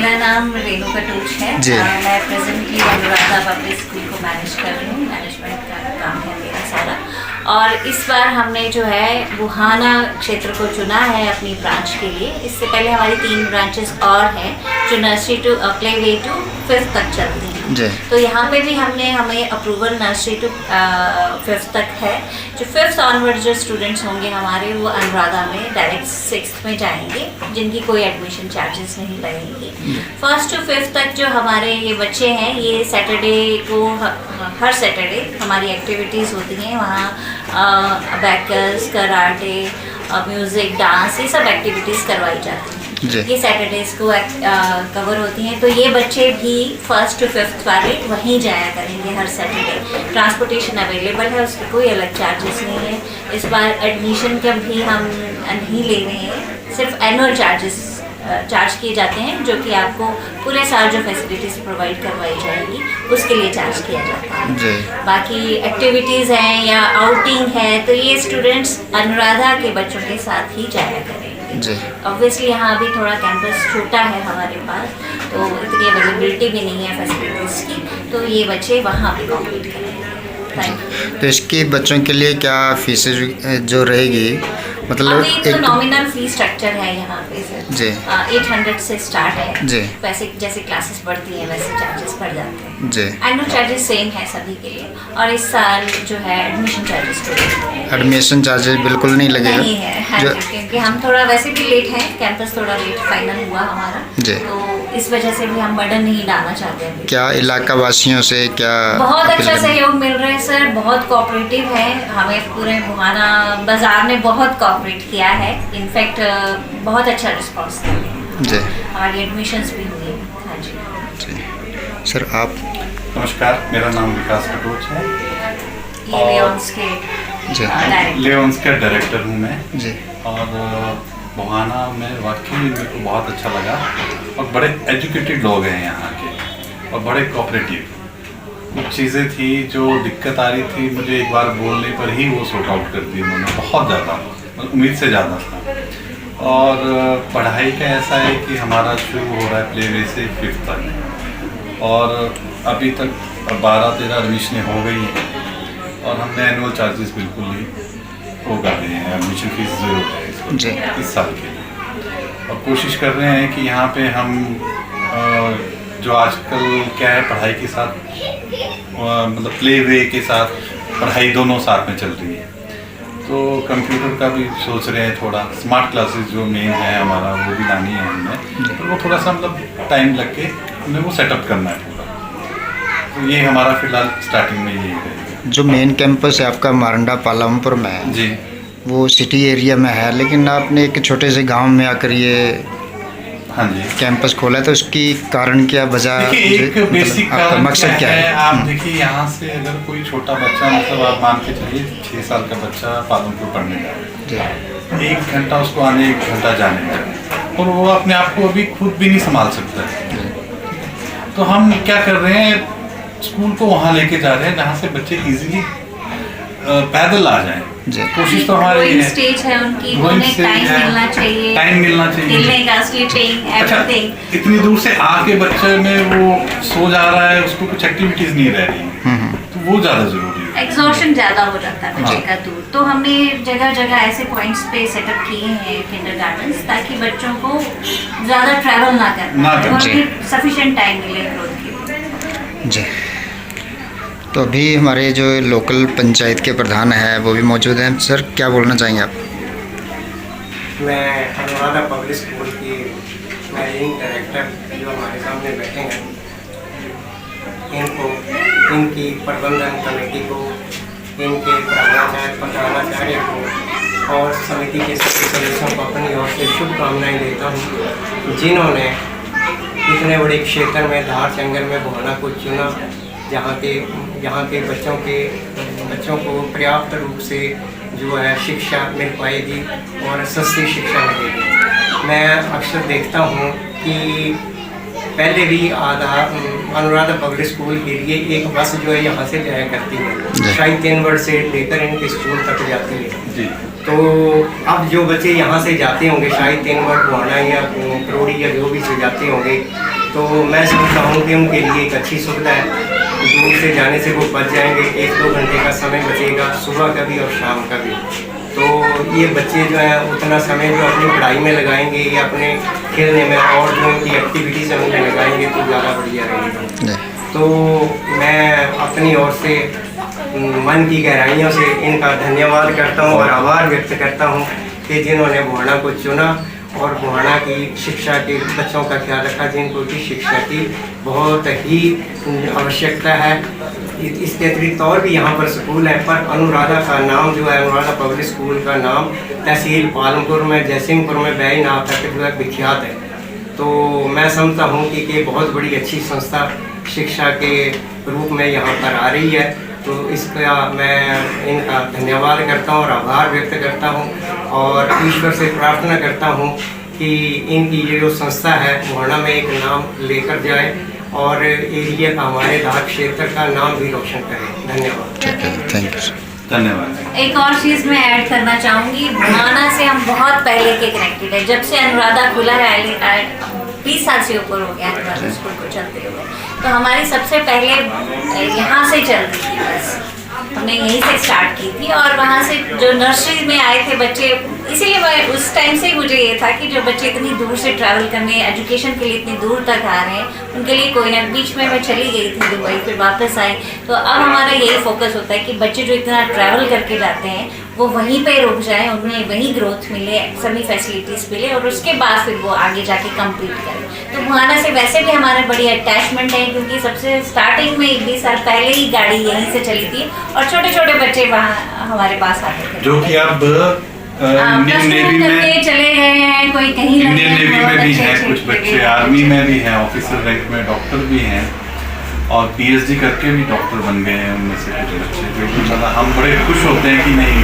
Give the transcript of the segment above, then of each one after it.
मेरा नाम रेणुका टूच है। मैं प्रेजेंटली अनुराधा पब्लिक स्कूल को मैनेज कर रही हूँ। मैनेजमेंट का काम है मेरा सारा। और इस बार हमने जो है बुहाना क्षेत्र को चुना है अपनी ब्रांच के लिए। इससे पहले हमारी 3 ब्रांचेस और हैं जो nursery to play way to 5th तक चलती हैं। तो यहाँ पे भी हमें अप्रूवल नर्सरी टू 5th तक है। जो 5th ऑनवर्ड जो स्टूडेंट्स होंगे हमारे वो अनुराधा में डायरेक्ट 6th में जाएंगे, जिनकी कोई एडमिशन चार्जेस नहीं लगेंगे। 1st to 5th तक जो हमारे ये बच्चे हैं, ये सैटरडे को हर सैटरडे हमारी एक्टिविटीज़ होती हैं वहाँ। अबैकस, कराटे, म्यूज़िक, डांस, ये सब एक्टिविटीज़ करवाई जाती हैं। ये सैटरडेज को कवर होती हैं। तो ये बच्चे भी 1st to 5th वाले वहीं जाया करेंगे हर सैटरडे। ट्रांसपोर्टेशन अवेलेबल है, उसके कोई अलग चार्जेस नहीं है। इस बार एडमिशन का भी हम नहीं ले रहे हैं, सिर्फ एनुअल चार्ज किए जाते हैं, जो कि आपको पूरे साल जो फैसिलिटीज़ प्रोवाइड करवाई जाएगी उसके लिए चार्ज किया जाता है। बाकी एक्टिविटीज़ हैं या आउटिंग है तो ये स्टूडेंट्स अनुराधा के बच्चों के साथ ही जाया करेंगे। ऑब्वियसली यहाँ अभी थोड़ा कैंपस छोटा है हमारे पास, तो इतनी अवेलेबिलिटी भी नहीं है फैसिलिटीज़ की, तो ये बच्चे वहाँ पे कॉम्पीट करेंगे। तो इसके बच्चों के लिए क्या फीस जो रहेगी, मतलब अभी तो नॉमिनल फी स्ट्रक्चर है यहाँ पे सर। 800 से स्टार्ट है। वैसे जैसे क्लासेस बढ़ती हैं वैसे चार्जेस बढ़ जाते हैं। एनुअल चार्जेस सेम है सभी के लिए। और इस साल जो है एडमिशन चार्जेस एडमिशन चार्जेस बिल्कुल नहीं लगेगा। नहीं है, क्योंकि हम थोड़ा वैसे भी लेट हैं, कैंपस थोड़ा लेट फाइनल हुआ हमारा, तो इस वजह से भी हम बर्डन नहीं डालना चाहते हैं। क्या इलाका वासियों से क्या बहुत अच्छा सहयोग मिल रहा है सर, बहुत कोऑपरेटिव है। हमें पूरे बुहाना बाजार ने बहुत कोऑपरेट किया है। इनफैक्ट बहुत अच्छा रिस्पांस दिया है। हमारी एडमिशंस भी हुई है। हाँ जी सर। आप नमस्कार, मेरा नाम विकास कटोच है। लेओन्स का डायरेक्टर हूँ मैं जी। और बुहाना में वाकई मेरे को बहुत अच्छा लगा, और बड़े एजुकेटेड लोग हैं यहाँ के, और बड़े कोऑपरेटिव। कुछ चीज़ें थी जो दिक्कत आ रही थी, मुझे एक बार बोलने पर ही वो सॉर्ट आउट कर दी उन्होंने, बहुत ज़्यादा, उम्मीद से ज़्यादा था। और पढ़ाई का ऐसा है कि हमारा शुरू हो रहा है प्ले वे से 5th तक, और अभी तक 12-13 एडमिशनें हो गई हैं, और हमने एनुअल चार्जेस बिल्कुल ही वो कर दिए हैं। एडमिशन फीस 0 है इस साल के लिए। और कोशिश कर रहे हैं कि यहाँ पे हम जो आजकल क्या है, पढ़ाई के साथ मतलब प्ले वे के साथ पढ़ाई दोनों साथ में चल रही है, तो कंप्यूटर का भी सोच रहे हैं। थोड़ा स्मार्ट क्लासेस जो मेन है हमारा, वो भी लानी है हमने, तो वो थोड़ा सा मतलब टाइम लग के हमें वो सेटअप करना है पूरा। तो ये हमारा फिलहाल स्टार्टिंग में यही रहेगा। जो मेन कैंपस है आपका मारंडा पालमपुर में है जी, वो सिटी एरिया में है, लेकिन आपने एक छोटे से गांव में आकर ये हाँ जी कैंपस खोला है, तो उसकी कारण क्या, वजह, एक बेसिक कारण मकसद क्या है? आप देखिए, यहाँ से अगर कोई छोटा बच्चा, मतलब आप मान के चलिए 6 साल का बच्चा पालमपुर पढ़ने जा रहा है, 1 घंटा उसको आने, 1 घंटा जाने में, और वो अपने आप को अभी खुद भी नहीं संभाल सकता है। तो हम क्या कर रहे हैं, स्कूल को वहाँ लेके जा रहे हैं जहाँ से बच्चे इजीली पैदल आ जाएं। कोशिश तो हमारी है, स्टेज है उनकी, उन्हें टाइम मिलना चाहिए, खेलने का, स्लीपिंग, एवरीथिंग। इतनी दूर से आके बच्चे में वो सो जा रहा है, उसको कुछ एक्टिविटीज नहीं रह रही, तो वो ज़्यादा जरूरी है। एग्जॉशन ज़्यादा हो जाता है बच्चे का दूर। तो हमने जगह जगह ऐसे पॉइंट्स पे सेटअप किए हैं किंडरगार्टन्स, ताकि बच्चों को ज़्यादा ट्रैवल ना करना पड़े, सफिशिएंट टाइम मिले ग्रोथ के लिए। जी। तो अभी हमारे जो लोकल पंचायत के प्रधान हैं वो भी मौजूद हैं। सर, क्या बोलना चाहेंगे आप? मैं अनुराधा पब्लिक स्कूल की मैनेजिंग डायरेक्टर जो हमारे सामने बैठे हैं, इनको, इनकी प्रबंधन कमेटी को, इनके प्रधानाचार्य को और समिति के सभी सदस्यों को अपनी ओर से शुभकामनाएं देता हूँ, जिन्होंने इतने बड़े क्षेत्र में धार जंगल में बुहाना को चुना, जहाँ के बच्चों को पर्याप्त रूप से जो है शिक्षा मिल पाएगी और सस्ती शिक्षा मिलेगी। मैं अक्सर देखता हूँ कि पहले भी अनुराधा पब्लिक स्कूल के लिए एक बस जो है यहाँ से जाया करती है, शायद 3 वर्ष से लेकर इनके स्कूल तक जाती है। तो अब जो बच्चे यहाँ से जाते होंगे, शायद 3 वर्ष बुहाना या करोड़ी या जो भी से जाते होंगे, तो मैं समझता हूँ कि उनके लिए एक अच्छी सुविधा है। दूर से जाने से वो बच जाएंगे, 1-2 घंटे का समय बचेगा, सुबह का भी और शाम का भी। तो ये बच्चे जो हैं उतना समय जो अपनी पढ़ाई में लगाएंगे या अपने खेलने में और जो उनकी एक्टिविटीज़ हैं उनमें लगाएंगे तो ज़्यादा बढ़िया रहेगा। तो मैं अपनी ओर से मन की गहराइयों से इनका धन्यवाद करता हूँ और आभार व्यक्त करता हूँ कि जिन्होंने बुहाना को चुना और बुहाना की शिक्षा के बच्चों का ख्याल रखा, जिनको की शिक्षा की बहुत ही आवश्यकता है। इसके अतिरिक्त और भी यहाँ पर स्कूल है, पर अनुराधा का नाम जो है, अनुराधा पब्लिक स्कूल का नाम तहसील पालमपुर में, जयसिंहपुर में बैजनाथ तक जो है विख्यात है। तो मैं समझता हूँ कि बहुत बड़ी अच्छी संस्था शिक्षा के रूप में यहाँ पर आ रही है। तो इसका मैं इनका धन्यवाद करता हूँ और आभार व्यक्त करता हूँ और ईश्वर से प्रार्थना करता हूँ कि इनकी ये जो संस्था है बुहाना में एक नाम लेकर जाए और एरिया का, हमारे धार क्षेत्र का नाम भी रोशन करे। धन्यवाद। ठीक है, थैंक यू सर। धन्यवाद। एक और चीज़ मैं ऐड करना चाहूँगी, बुहाना से हम बहुत पहले के कनेक्टेड है। जब से अनुराधा खुला है, 20 साल से ऊपर हो गया अनुराधा स्कूल को चलते हुए, तो हमारी सबसे पहले यहाँ से चल रही थी बस। हमने यहीं से स्टार्ट की थी और वहाँ से जो नर्सरी में आए थे बच्चे, इसीलिए मैं उस टाइम से मुझे ये था कि जो बच्चे इतनी दूर से ट्रैवल करने, एजुकेशन के लिए इतनी दूर तक आ रहे हैं, उनके लिए कोई ना, बीच में मैं चली गई थी दुबई, फिर वापस आई। तो अब हमारा यही फोकस होता है कि बच्चे जो इतना ट्रैवल करके जाते हैं वो वहीं पे रुक जाएं, उन्हें वहीं ग्रोथ मिले, सभी फैसिलिटीज़ मिले और उसके बाद फिर वो आगे जाके कम्पीट करें। तो बुहाना से वैसे भी हमारा बड़ी अटैचमेंट है, क्योंकि सबसे स्टार्टिंग में 20 साल पहले ही गाड़ी यहीं से चली थी और छोटे छोटे बच्चे वहाँ हमारे पास आते थे, जो कि अब इंडियन नेवी में चले गए हैं, कोई कहीं इंडियन नेवी में भी हैं, कुछ बच्चे आर्मी में भी हैं, ऑफिसर रैंक में डॉक्टर भी हैं और पीएचडी करके भी डॉक्टर बन गए हैं उनमें से कुछ बच्चे। जो कि मतलब हम बड़े खुश होते हैं कि नहीं,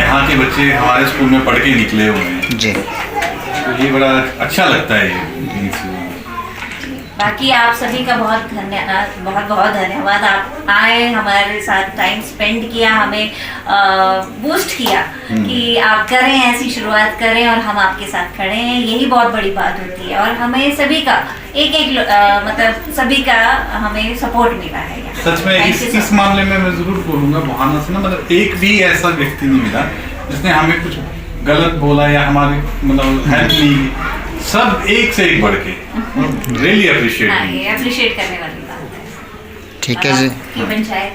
यहाँ के बच्चे हमारे स्कूल में पढ़ के निकले हुए हैं जी। तो ये बड़ा अच्छा लगता है ये। बाकी आप सभी का बहुत बहुत धन्यवाद। आप आए, हमारे साथ टाइम स्पेंड किया, हमें बूस्ट किया कि आप करें, ऐसी शुरुआत करें और हम आपके साथ खड़े हैं। यही बहुत बड़ी बात होती है और हमें सभी का मतलब सभी का हमें सपोर्ट मिला है यहाँ। सच में इस मामले में मैं जरूर बोलूँगा, बुहाना से ना मतलब एक भी ऐसा व्यक्ति नहीं मिला जिसने हमें कुछ गलत बोला या हमारी मतलब हेल्प नहीं, सब एक से एक बढ़ के रियली अप्रिशिएट करने वाली बात है। ठीक है जी, की पंचायत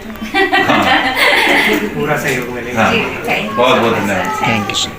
पूरा सहयोग मिलेगा। हाँ, जी, बहुत बहुत धन्यवाद। Thank you sir.